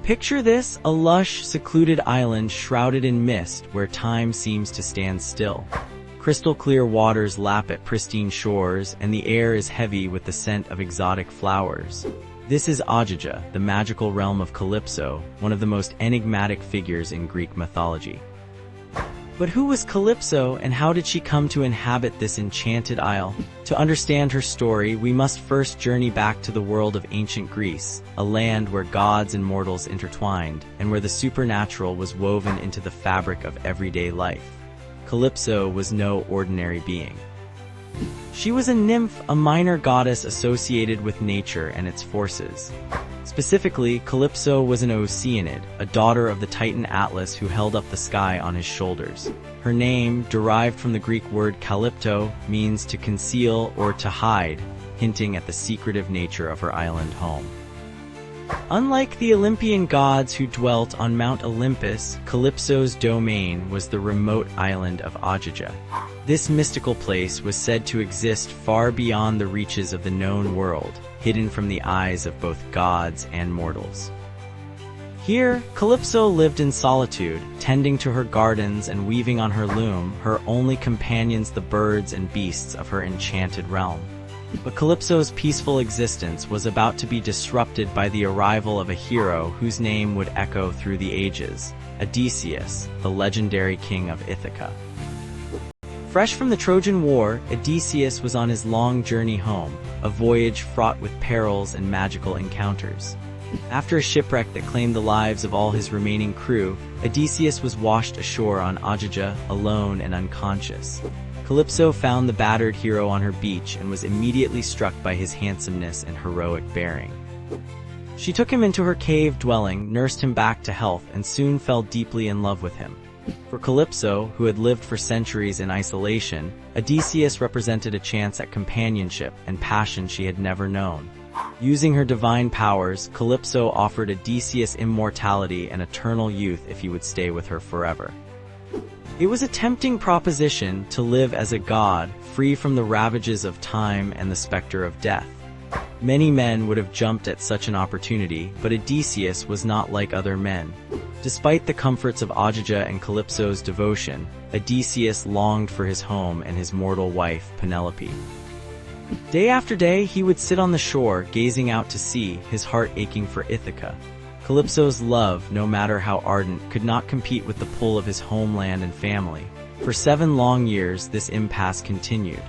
Picture this, a lush, secluded island shrouded in mist where time seems to stand still. Crystal clear waters lap at pristine shores, and the air is heavy with the scent of exotic flowers. This is Ogygia, the magical realm of Calypso, one of the most enigmatic figures in Greek mythology. But who was Calypso, and how did she come to inhabit this enchanted isle? To understand her story, we must first journey back to the world of ancient Greece, a land where gods and mortals intertwined, and where the supernatural was woven into the fabric of everyday life. Calypso was no ordinary being. She was a nymph, a minor goddess associated with nature and its forces. Specifically, Calypso was an Oceanid, a daughter of the Titan Atlas who held up the sky on his shoulders. Her name, derived from the Greek word kalypto, means to conceal or to hide, hinting at the secretive nature of her island home. Unlike the Olympian gods who dwelt on Mount Olympus, Calypso's domain was the remote island of Ogygia. This mystical place was said to exist far beyond the reaches of the known world, hidden from the eyes of both gods and mortals. Here, Calypso lived in solitude, tending to her gardens and weaving on her loom, her only companions the birds and beasts of her enchanted realm. But Calypso's peaceful existence was about to be disrupted by the arrival of a hero whose name would echo through the ages, Odysseus, the legendary king of Ithaca. Fresh from the Trojan War, Odysseus was on his long journey home, a voyage fraught with perils and magical encounters. After a shipwreck that claimed the lives of all his remaining crew, Odysseus was washed ashore on Ogygia, alone and unconscious. Calypso found the battered hero on her beach and was immediately struck by his handsomeness and heroic bearing. She took him into her cave dwelling, nursed him back to health, and soon fell deeply in love with him. For Calypso, who had lived for centuries in isolation, Odysseus represented a chance at companionship and passion she had never known. Using her divine powers, Calypso offered Odysseus immortality and eternal youth if he would stay with her forever. It was a tempting proposition to live as a god, free from the ravages of time and the specter of death. Many men would have jumped at such an opportunity, but Odysseus was not like other men. Despite the comforts of Ogygia and Calypso's devotion, Odysseus longed for his home and his mortal wife, Penelope. Day after day, he would sit on the shore, gazing out to sea, his heart aching for Ithaca. Calypso's love, no matter how ardent, could not compete with the pull of his homeland and family. For 7 long years, this impasse continued.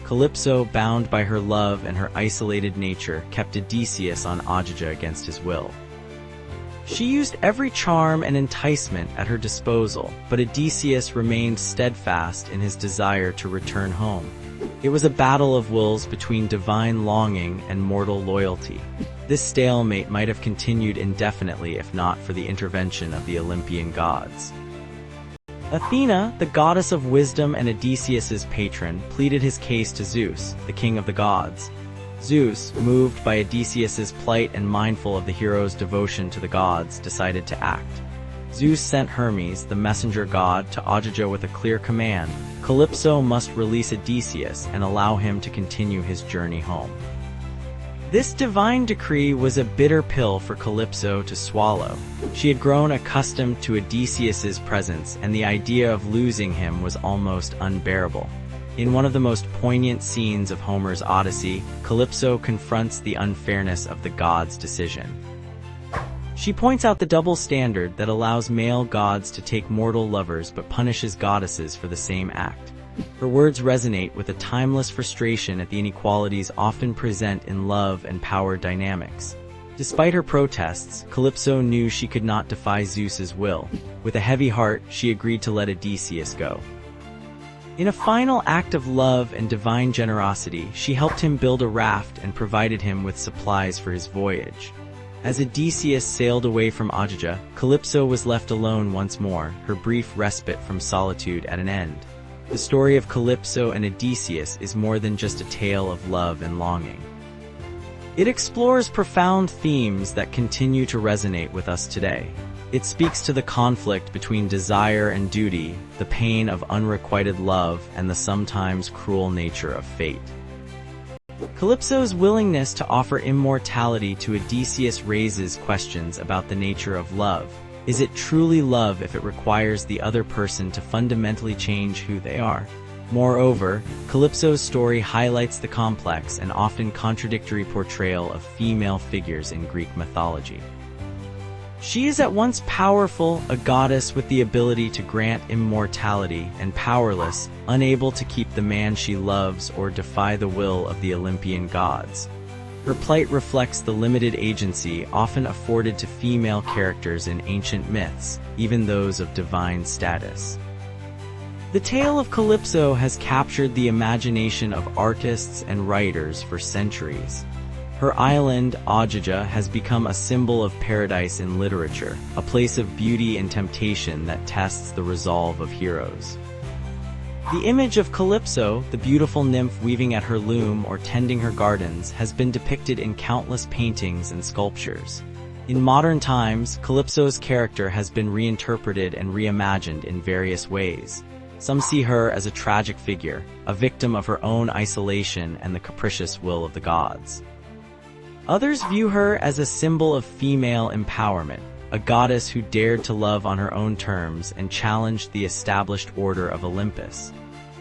Calypso, bound by her love and her isolated nature, kept Odysseus on Ogygia against his will. She used every charm and enticement at her disposal, but Odysseus remained steadfast in his desire to return home. It was a battle of wills between divine longing and mortal loyalty. This stalemate might have continued indefinitely if not for the intervention of the Olympian gods. Athena, the goddess of wisdom and Odysseus's patron, pleaded his case to Zeus, the king of the gods. Zeus, moved by Odysseus's plight and mindful of the hero's devotion to the gods, decided to act. Zeus sent Hermes, the messenger god, to Ogygia with a clear command: Calypso must release Odysseus and allow him to continue his journey home. This divine decree was a bitter pill for Calypso to swallow. She had grown accustomed to Odysseus's presence, and the idea of losing him was almost unbearable. In one of the most poignant scenes of Homer's Odyssey, Calypso confronts the unfairness of the gods' decision. She points out the double standard that allows male gods to take mortal lovers but punishes goddesses for the same act. Her words resonate with a timeless frustration at the inequalities often present in love and power dynamics. Despite her protests, Calypso knew she could not defy Zeus's will. With a heavy heart, she agreed to let Odysseus go. In a final act of love and divine generosity, she helped him build a raft and provided him with supplies for his voyage. As Odysseus sailed away from Ogygia, Calypso was left alone once more, her brief respite from solitude at an end. The story of Calypso and Odysseus is more than just a tale of love and longing. It explores profound themes that continue to resonate with us today. It speaks to the conflict between desire and duty, the pain of unrequited love, and the sometimes cruel nature of fate. Calypso's willingness to offer immortality to Odysseus raises questions about the nature of love. Is it truly love if it requires the other person to fundamentally change who they are? Moreover, Calypso's story highlights the complex and often contradictory portrayal of female figures in Greek mythology. She is at once powerful, a goddess with the ability to grant immortality, and powerless, unable to keep the man she loves or defy the will of the Olympian gods. Her plight reflects the limited agency often afforded to female characters in ancient myths, even those of divine status. The tale of Calypso has captured the imagination of artists and writers for centuries. Her island, Ogygia, has become a symbol of paradise in literature, a place of beauty and temptation that tests the resolve of heroes. The image of Calypso, the beautiful nymph weaving at her loom or tending her gardens, has been depicted in countless paintings and sculptures. In modern times, Calypso's character has been reinterpreted and reimagined in various ways. Some see her as a tragic figure, a victim of her own isolation and the capricious will of the gods. Others view her as a symbol of female empowerment, a goddess who dared to love on her own terms and challenged the established order of Olympus.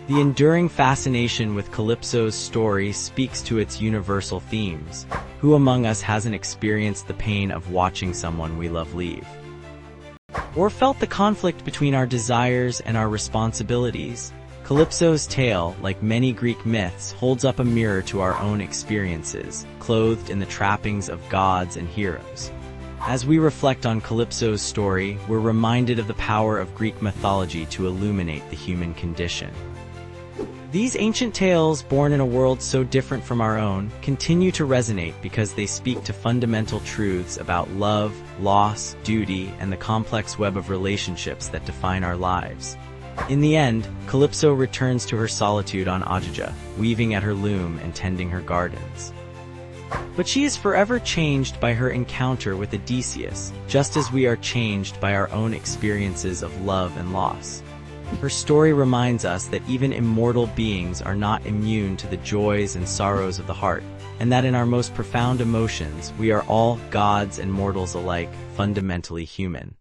The enduring fascination with Calypso's story speaks to its universal themes. Who among us hasn't experienced the pain of watching someone we love leave? Or felt the conflict between our desires and our responsibilities? Calypso's tale, like many Greek myths, holds up a mirror to our own experiences, clothed in the trappings of gods and heroes. As we reflect on Calypso's story, we're reminded of the power of Greek mythology to illuminate the human condition. These ancient tales, born in a world so different from our own, continue to resonate because they speak to fundamental truths about love, loss, duty, and the complex web of relationships that define our lives. In the end, Calypso returns to her solitude on Ogygia, weaving at her loom and tending her gardens. But she is forever changed by her encounter with Odysseus, just as we are changed by our own experiences of love and loss. Her story reminds us that even immortal beings are not immune to the joys and sorrows of the heart, and that in our most profound emotions, we are all, gods and mortals alike, fundamentally human.